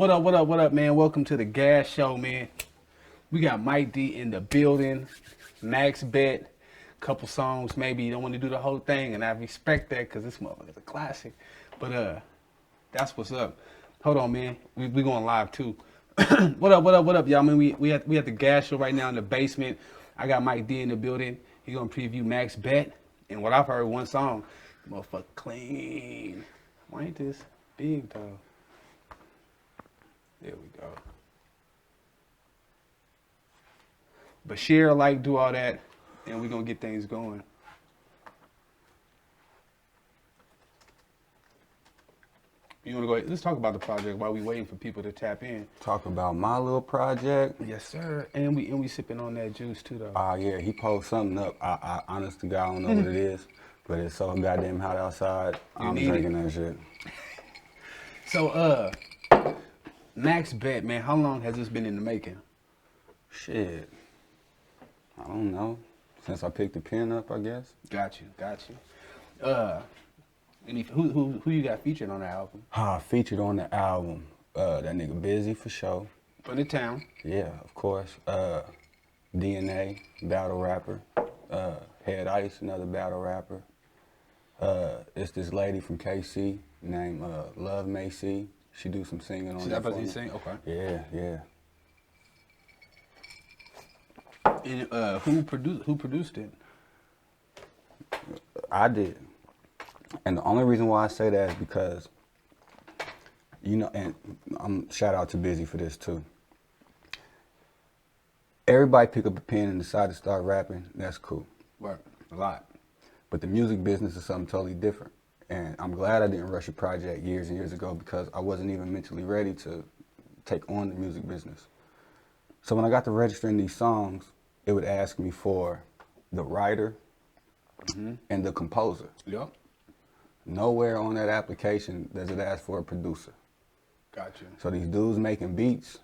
What up, man? Welcome to the Gas Show, man. We got Mike D in the building, Max Bet, couple songs. Maybe you don't want to do the whole thing, and I respect that because this motherfucker's a classic. But that's what's up. Hold on, man. We going live too. What up, y'all? Man, we at the Gas Show right now in the basement. I got Mike D in the building. He gonna preview Max Bet, and what I've heard one song, motherfucker clean. Why ain't this big though? There we go. But share, like, do all that, and we're going to get things going. You want to go ahead? Let's talk about the project while we waiting for people to tap in. Talk about my little project. Yes, sir. And we sipping on that juice, too, though. Yeah, he posted something up. I honest to God, I don't know what it is, but it's so goddamn hot outside. I'm drinking that shit. So, Max Bet, man, how long has this been in the making? Shit. I don't know. Since I picked the pen up, I guess. Got you. Who you got featured on the album? Featured on the album. That nigga Busy for sure. From the town. Yeah, of course. DNA, battle rapper. Head Ice, another battle rapper. It's this lady from KC named Love Macy. She do some singing on that. She sing? Okay. Yeah. And who produced it? I did. And the only reason why I say that is because, you know, and I'm shout out to Busy for this too. Everybody pick up a pen and decide to start rapping, that's cool. Right, a lot. But the music business is something totally different. And I'm glad I didn't rush a project years and years ago because I wasn't even mentally ready to take on the music business. So when I got to registering these songs, it would ask me for the writer and the composer. Yep. Nowhere on that application does it ask for a producer. Gotcha. So these dudes making beats,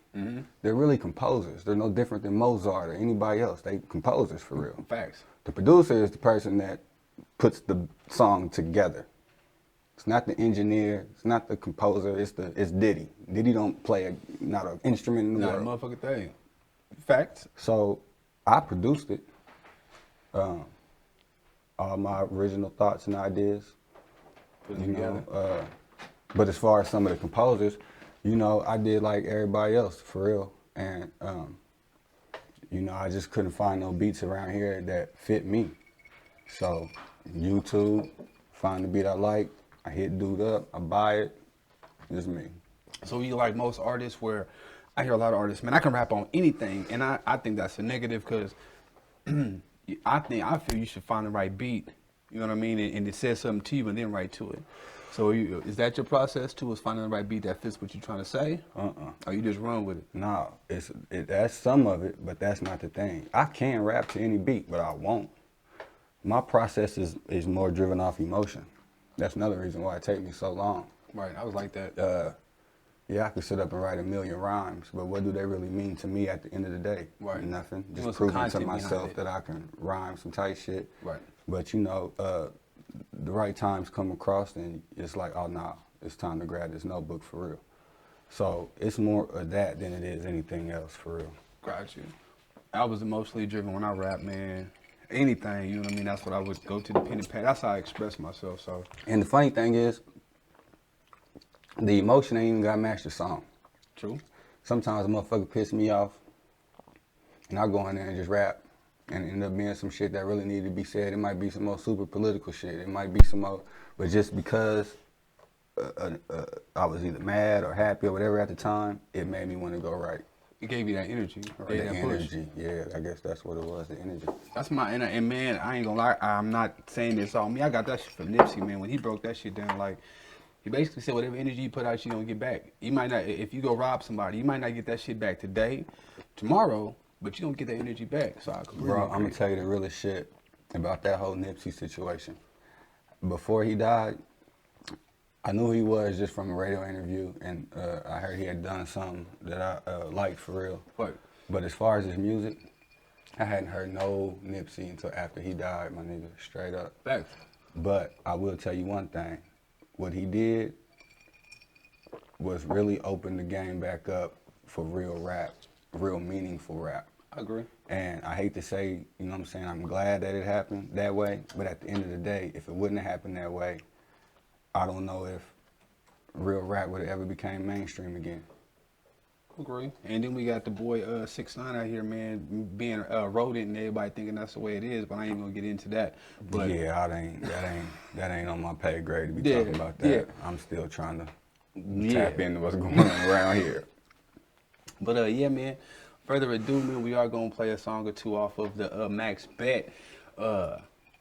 they're really composers. They're no different than Mozart or anybody else. They composers for real. Facts. The producer is the person that puts the song together. It's not the engineer. It's not the composer. It's Diddy. Diddy don't play not an instrument in the world. Not a motherfucking thing. Facts. So I produced it. All my original thoughts and ideas. Put it together. But as far as some of the composers, you know, I did like everybody else for real. And you know, I just couldn't find no beats around here that fit me. So YouTube, find the beat I like. I hit dude up, I buy it, just me. So you like most artists where, I hear a lot of artists, man, I can rap on anything, and I think that's a negative because I feel you should find the right beat, you know what I mean, and it says something to you and then write to it. So is that your process too, is finding the right beat that fits what you're trying to say? Or you just run with it? No, that's some of it, but that's not the thing. I can rap to any beat, but I won't. My process is more driven off emotion. That's another reason why it takes me so long. Right, I was like that. Yeah, I could sit up and write 1,000,000 rhymes, but what do they really mean to me at the end of the day? Right. Nothing. You Just want some proving to content behind myself it. that I can rhyme some tight shit. Right. But you know, the right times come across and it's like, oh nah, it's time to grab this notebook for real. So it's more of that than it is anything else for real. Got you. I was emotionally driven when I rap, man. Anything, you know what I mean? That's what I would go to the pen and pad. That's how I express myself, so. And the funny thing is, the emotion ain't even gotta match the song. True. Sometimes a motherfucker piss me off, and I go in there and just rap, and it end up being some shit that really needed to be said. It might be some more super political shit. It might be some more, but just because I was either mad or happy or whatever at the time, it made me want to go right. It gave you that energy. The energy, yeah, I guess that's what it was, the energy. That's my, and man, I ain't gonna lie, I'm not saying this on me. I got that shit from Nipsey, man. When he broke that shit down, like, he basically said whatever energy you put out, you don't get back. You might not, if you go rob somebody, you might not get that shit back today, tomorrow, but you don't get that energy back. So I Bro, I'm gonna tell you the realest shit about that whole Nipsey situation. Before he died, I knew who he was just from a radio interview, and I heard he had done something that I liked for real. What? But as far as his music, I hadn't heard no Nipsey until after he died, my nigga, straight up. Facts. But I will tell you one thing. What he did, was really opened the game back up for real rap, real meaningful rap. I agree. And I hate to say, you know what I'm saying, I'm glad that it happened that way, but at the end of the day, if it wouldn't have happened that way, I don't know if real rap would have ever became mainstream again. Agree. And then we got the boy 6ix9ine out here, man, being rodent, and everybody thinking that's the way it is. But I ain't gonna get into that. But yeah, that ain't on my pay grade to be talking about that. Yeah. I'm still trying to tap into what's going on around here. But yeah, man. Further ado, man, we are gonna play a song or two off of the Max Bet.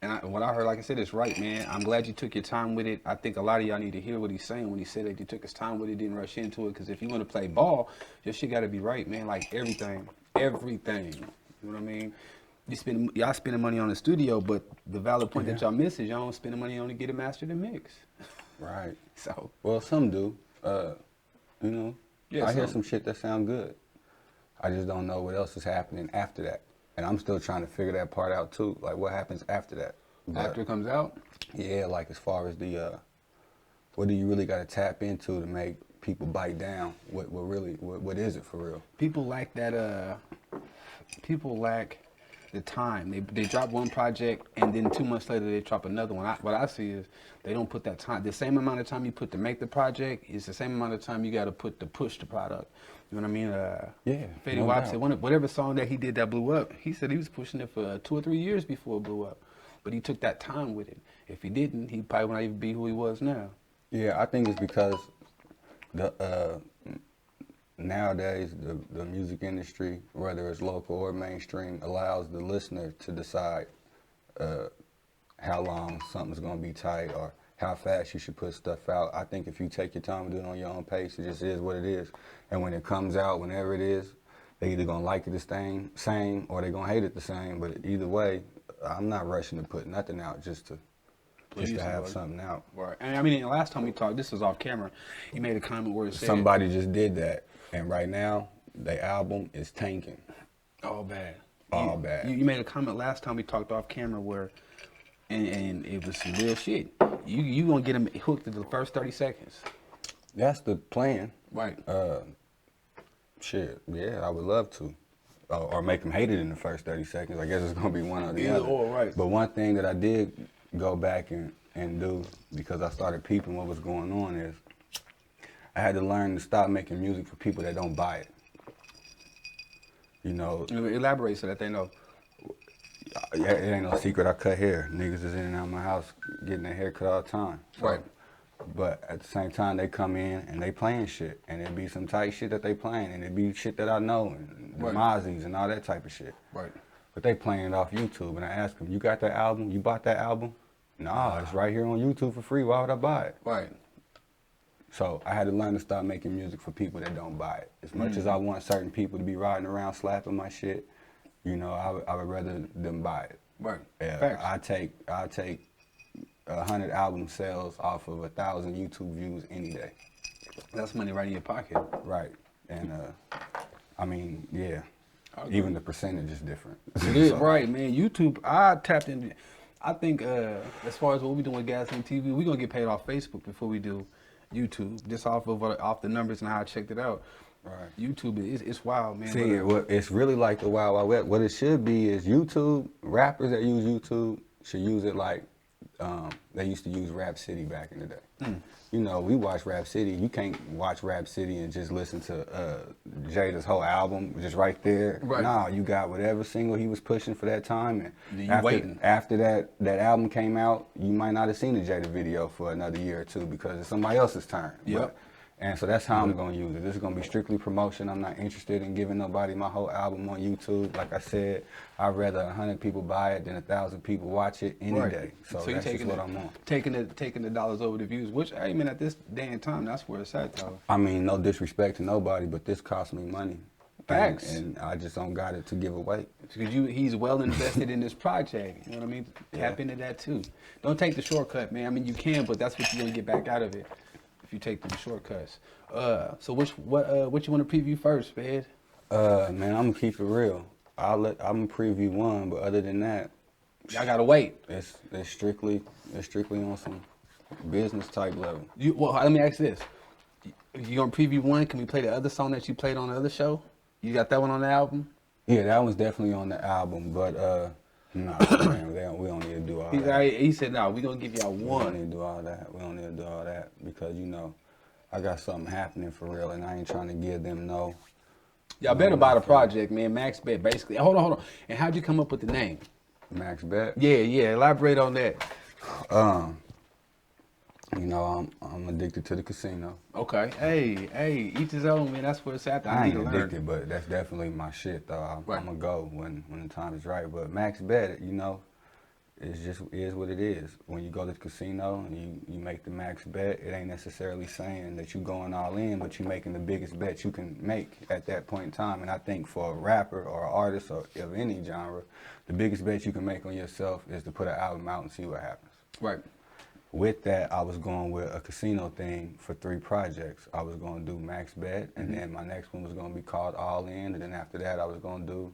And what I heard, like I said, is right, man. I'm glad you took your time with it. I think a lot of y'all need to hear what he's saying when he said that he took his time with it, didn't rush into it. Because if you want to play ball, your shit got to be right, man. Like everything. You know what I mean? Y'all spending money on the studio, but the valid point that y'all miss is y'all don't spend the money on to get it mastered and mixed. Right. So. Well, some do. You know, Yeah, I hear some shit that sound good. I just don't know what else is happening after that. And I'm still trying to figure that part out too. Like what happens after that? But, After it comes out? Yeah, like as far as the what do you really got to tap into to make people bite down? What is it for real? People lack that people lack the time. They drop one project and then 2 months later they drop another one. What I see is they don't put that time. The same amount of time you put to make the project is the same amount of time you got to put to push the product. You know what I mean? Yeah. Fetty No Wap doubt. said whatever song that he did that blew up, he said he was pushing it for 2 or 3 years before it blew up. But he took that time with it. If he didn't, he probably would not even be who he was now. Yeah, I think it's because the nowadays the music industry, whether it's local or mainstream, allows the listener to decide how long something's gonna be tight or how fast you should put stuff out. I think if you take your time and do it on your own pace, it just is what it is. And when it comes out, whenever it is, they either gonna like it the same or they gonna hate it the same. But either way, I'm not rushing to put nothing out just to have something out. Right. And I mean, the last time we talked, this was off camera, you made a comment where it said Somebody just did that, and right now, the album is tanking. all bad. All bad. You made a comment last time we talked off camera where, and it was some real shit. You gonna get them hooked in the first 30 seconds. That's the plan. Right. Shit, yeah, I would love to. Or make them hate it in the first 30 seconds. I guess it's going to be one or the Either other. or, right. But one thing that I did go back and do, because I started peeping what was going on, is I had to learn to stop making music for people that don't buy it. You know, Elaborate so that they know. it ain't no secret I cut hair. Niggas is in and out of my house getting their hair cut all the time. So, Right. But at the same time, they come in and they playing shit. And it be some tight shit that they playing. And it be shit that I know. And the Right. Mozzies and all that type of shit. Right. But they playing it off YouTube. And I ask them, you got that album? You bought that album? Nah, it's right here on YouTube for free. Why would I buy it? Right. So I had to learn to stop making music for people that don't buy it. As much as I want certain people to be riding around slapping my shit, you know, I would rather them buy it. Right. Yeah, Facts. I take 100 album sales off of 1,000 YouTube views any day. That's money right in your pocket. Right. And I mean, yeah. Even the percentage is different. It is, So, right, man. YouTube, I tapped in. I think as far as what we doing with Gasinc TV, we're going to get paid off Facebook before we do YouTube, just off the numbers and how I checked it out. Right. YouTube, it's wild, man. See, it's really like the Wild Wild West. What it should be is YouTube, rappers that use YouTube should use it like they used to use Rap City back in the day. You know, we watch Rap City. You can't watch Rap City and just listen to Jada's whole album just right there. Right. Nah, you got whatever single he was pushing for that time. And waiting. after that album came out, you might not have seen the Jada video for another year or two because it's somebody else's turn. Yep. And so that's how I'm going to use it. This is going to be strictly promotion. I'm not interested in giving nobody my whole album on YouTube. Like I said, I'd rather 100 people buy it than 1,000 people watch it any day. So you're that's just taking what I'm on. Taking the dollars over the views, which, I mean, at this day and time, that's where it's at, though. I mean, no disrespect to nobody, but this cost me money. Facts. And I just don't got it to give away. Because he's well invested in this project. You know what I mean? Tap into that, too. Don't take the shortcut, man. I mean, you can, but that's what you're going to get back out of it if you take the shortcuts. So what you want to preview first, man? Man, I'm gonna keep it real. I'm gonna preview one, but other than that, Y'all gotta wait. it's strictly on some business type level. Well, let me ask this: You gonna preview one? Can we play the other song that you played on the other show? You got that one on the album? Yeah, that one's definitely on the album, but nah, man, we don't need to do all that. He said, "No, we gonna give y'all We one." don't need to do all that. We don't need to do all that because I got something happening for real, and I ain't trying to give them no. Y'all better buy the project, man. Max Bet, basically. Hold on. And how'd you come up with the name? Max Bet. Yeah. Elaborate on that. I'm addicted to the casino. Okay. Hey, each his own, man. That's where it's at. I ain't addicted, but that's definitely my shit, though. Right. I'm gonna go when the time is right. But Max Bet, it just is what it is. When you go to the casino and you make the max bet, it ain't necessarily saying that you going all in, but you making the biggest bet you can make at that point in time. And I think for a rapper or an artist or of any genre, the biggest bet you can make on yourself is to put an album out and see what happens. Right. With that, I was going with a casino thing for 3 projects. I was going to do Max Bet, and then my next one was going to be called All In, and then after that, I was going to do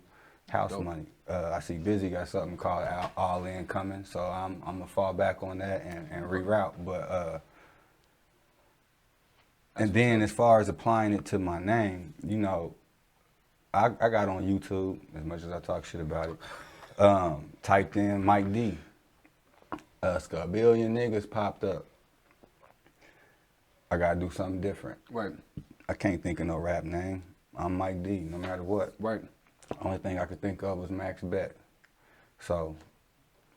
House Money. I see Busy got something called All In coming, so I'm gonna fall back on that and reroute. But and then as far as applying it to my name, I got on YouTube as much as I talk shit about it. Typed in Mike D. A billion niggas popped up. I gotta do something different. Right. I can't think of no rap name. I'm Mike D. No matter what. Right. Only thing I could think of was Max Bet. So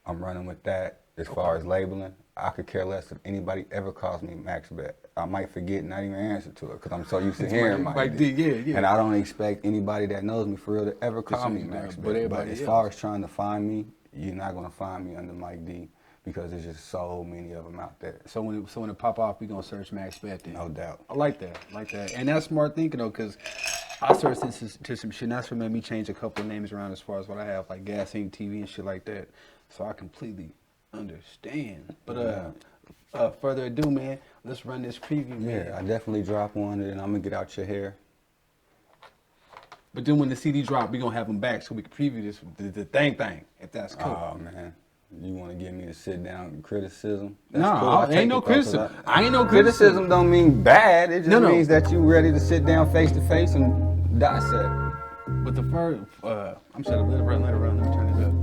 I'm running with that. As far as labeling, I could care less if anybody ever calls me Max Bet. I might forget and not even answer to it because I'm so used to hearing Mike D. Yeah. And I don't expect anybody that knows me for real to ever call me Max Bet. But as far as trying to find me, you're not going to find me under Mike D because there's just so many of them out there. So when it pop off, we going to search Max Bet then. No doubt. I like that. And that's smart thinking though, because I searched to some shit, and that's what made me change a couple of names around as far as what I have, like Gasinc TV and shit like that. So I completely understand. But further ado, man, let's run this preview, man. Yeah, I definitely drop one, and then I'm gonna get out your hair. But then when the CD drop, we gonna have them back so we can preview this, the thing, if that's cool. Oh man, you want to get me to sit down and criticism? No, cool. ain't no criticism. I ain't no criticism. Don't mean bad. It just means that you ready to sit down face to face and dissect. But the first, I'm sorry, let it run. Let me turn it up.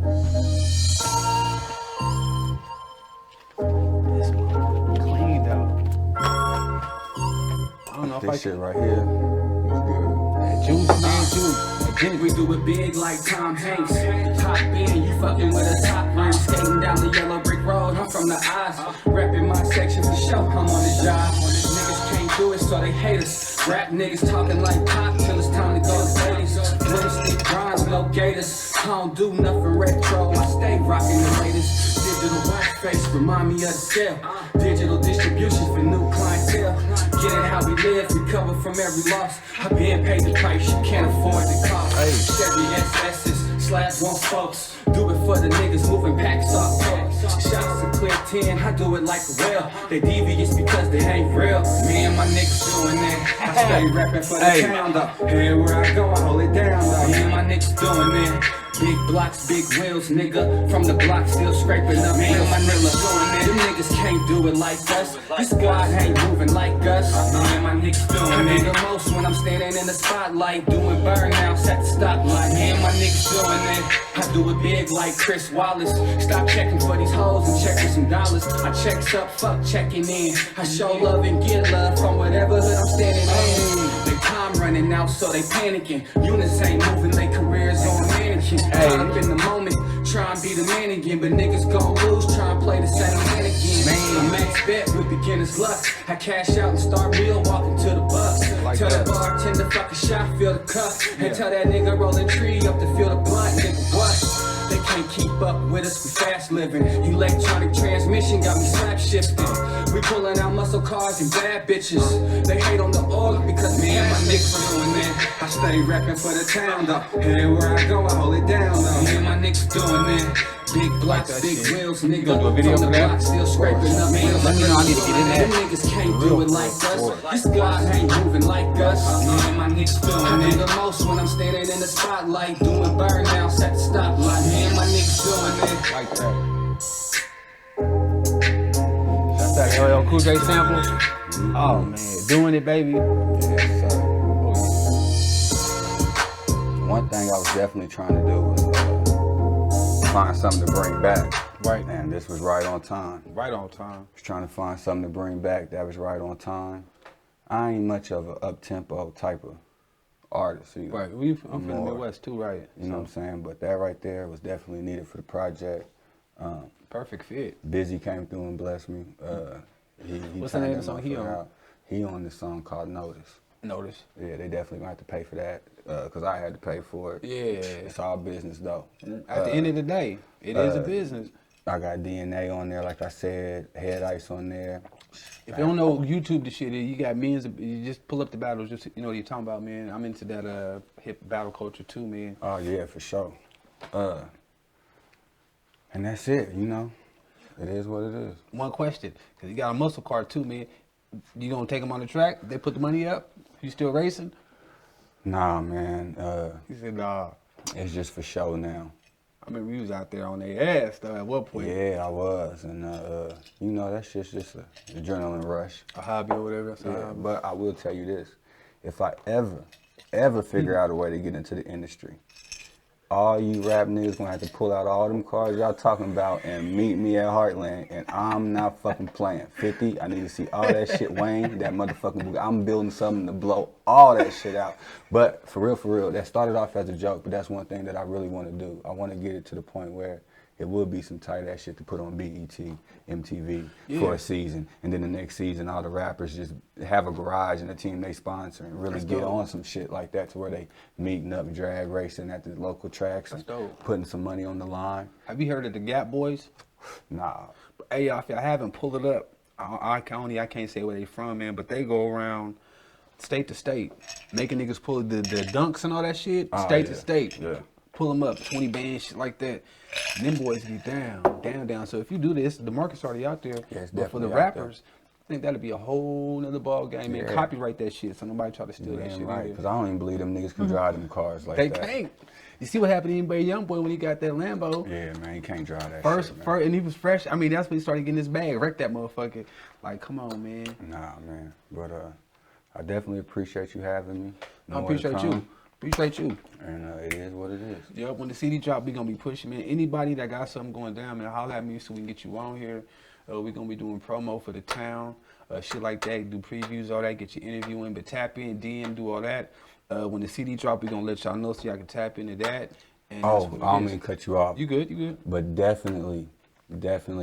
This one clean though. I don't know if This I shit can. right here was good. Juice, man, juice. We do it big like Tom Hanks. Top in, you fucking with a top line. Skating down the yellow brick road, I'm from the eyes. Repping my section for show, I'm on the job. Niggas can't do it, so they hate us. Rap niggas talking like pop till it's time to go to ladies. Broomstick bronze, no gators. I don't do nothing retro, I stay rocking the latest. Digital watch face, remind me of the scale. Digital distribution for new clientele. Get it how we live, recover from every loss. I been paid the price, you can't afford the cost. Chevy SS's, slab one spokes. Do it for the niggas moving packs off coke. Shots to clear 10, I do it like a whale. They devious because they ain't real. Me and my niggas doing that. I stay rapping for the town though. Everywhere I go, I hold it down though. Me and my niggas doing that. Big blocks, big wheels, nigga. From the block, still scraping up real. My niggas doing that. Them niggas can't do it like us. This squad ain't moving like us. Me and my niggas doing it. The most when I'm standing in the spotlight, doing burnouts at the stoplight. Me and my niggas doing it. I do it big like Chris Wallace. Stop checking for these hoes and check for some dollars. I checks up, fuck checking in. I show love and get love from whatever hood I'm standing in. They time running out, so they panicking. Units ain't moving, they careers on mannequin. Caught up in the moment, try and be the man again, but niggas gon' lose, try and play the same man again. Man, Max Bet with beginner's luck. I cash out and start real, walking to the bus. Tell that bartender fuck a shot, feel the cup. And tell that nigga rolling tree up to feel the blunt. Nigga, what? They can't keep up with us, we fast living. Electronic transmission got me slap shifting. We pulling out muscle cars and bad bitches. They hate on the oil because me and my niggas doing that. I stay rapping for the town though. Everywhere I go, I hold it down though. Me and my niggas doing that. Big blocks, big wheels, nigga. gonna do a video From for the that? block, still scraping up. Let me know, I need to get in there. Them niggas can't do it like us. This guy ain't moving like us. Me and my niggas doing it. The most when I'm standing in the spotlight, doing burnouts at the stoplight. Me and my niggas doing it. Like that. That's that LL Cool J sample. Oh man, doing it, baby. Yeah, so Oh, one thing I was definitely trying to do was find something to bring back. Right. And this was right on time. yeah. Right on time. Was trying to find something to bring back that was right on time. I ain't much of an up-tempo type of artist. You know? Right. I'm from the more- Midwest too, right? You know what I'm saying? But that right there was definitely needed for the project. Perfect fit. Busy came through and blessed me. He What's the name turned of the that song he motherfucker on? out. He on this song called Notice. Notice. Yeah, they definitely gonna have to pay for that because I had to pay for it. Yeah. It's all business though. At the end of the day, it is a business. I got DNA on there, like I said, Head Ice on there. If you don't know YouTube the shit is, you got millions of, you just pull up the battles, just you know what you're talking about, man. I'm into that hip battle culture too, man. Oh yeah, for sure. And that's it, you know. It is what it is. One question, because you got a muscle car too, man. You gonna take them on the track? They put the money up? You still racing? Nah, man. He said, nah. It's just for show now. I remember you was out there on their ass though at one point. Yeah, I was, and you know that shit's just an adrenaline rush. A hobby or whatever. That's a Yeah, hobby. but I will tell you this: if I ever figure out a way to get into the industry, all you rap niggas gonna have to pull out all them cards y'all talking about and meet me at Heartland, and I'm not fucking playing. 50, I need to see all that shit, Wayne, that motherfucking, I'm building something to blow all that shit out. But for real, that started off as a joke, but that's one thing that I really want to do. I want to get it to the point where it will be some tight ass shit to put on BET, MTV for a season, and then the next season all the rappers just have a garage and a team they sponsor and really That's get dope. on some shit like that to where they meeting up, drag racing at the local tracks, and That's dope. putting some money on the line. Have you heard of the Gap Boys? Nah, Hey, y'all, if y'all haven't, pull it up. I can't say where they from, man, but they go around state to state, making niggas pull the dunks and all that shit, Oh, state to yeah. state. Yeah. Pull them up, 20 bands, shit like that. And them boys be down. So if you do this, the market's already out there. Yeah, it's but for the definitely out there. rappers, I think that'd be a whole nother ball game, man. Yeah. Copyright that shit so nobody try to steal that damn shit right, either. because I don't even believe them niggas can drive them cars like They that. can't. You see what happened to anybody young boy when he got that Lambo? Yeah, man, you can't drive that First, shit, man. and he was fresh. I mean, that's when he started getting his bag. Wrecked that motherfucker. Like, come on, man. Nah, man, but I definitely appreciate you having me. I Know where to appreciate come, you. Appreciate you. And it is what it is. Yep, when the CD drop, we gonna be pushing, man. Anybody that got something going down, man, holler at me so we can get you on here. We gonna be doing promo for the town, shit like that, do previews, all that, get you interviewing, but tap in, DM, do all that. When the CD drop, we gonna let y'all know so y'all can tap into that. And that's Oh, what it I don't is. mean to cut you off. You good? But definitely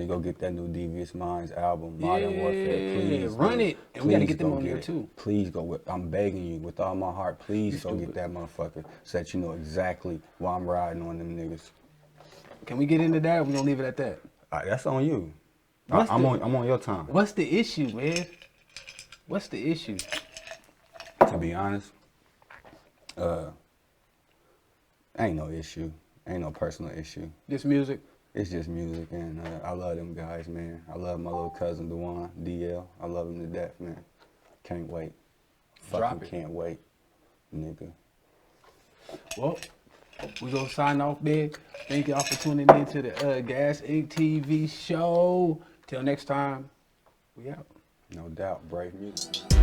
go get that new Devious Minds album, Modern Warfare. Please run go- it. And we gotta please get them go on there it. too. Please go. I'm begging you with all my heart. Please go do get it. that motherfucker so that you know exactly why I'm riding on them niggas. Can we get into that? Or we gonna leave it at that. That's on you. What's I'm the- on your time. What's the issue, man? What's the issue? To be honest, ain't no issue. Ain't no personal issue. This music? It's just music, and I love them guys, man. I love my little cousin, Dewan, DL. I love him to death, man. Can't wait. Drop Fucking it. can't wait, nigga. Well, we gonna sign off, man. Thank y'all for tuning in to the Gasinc TV show. Till next time, we out. No doubt, brave music.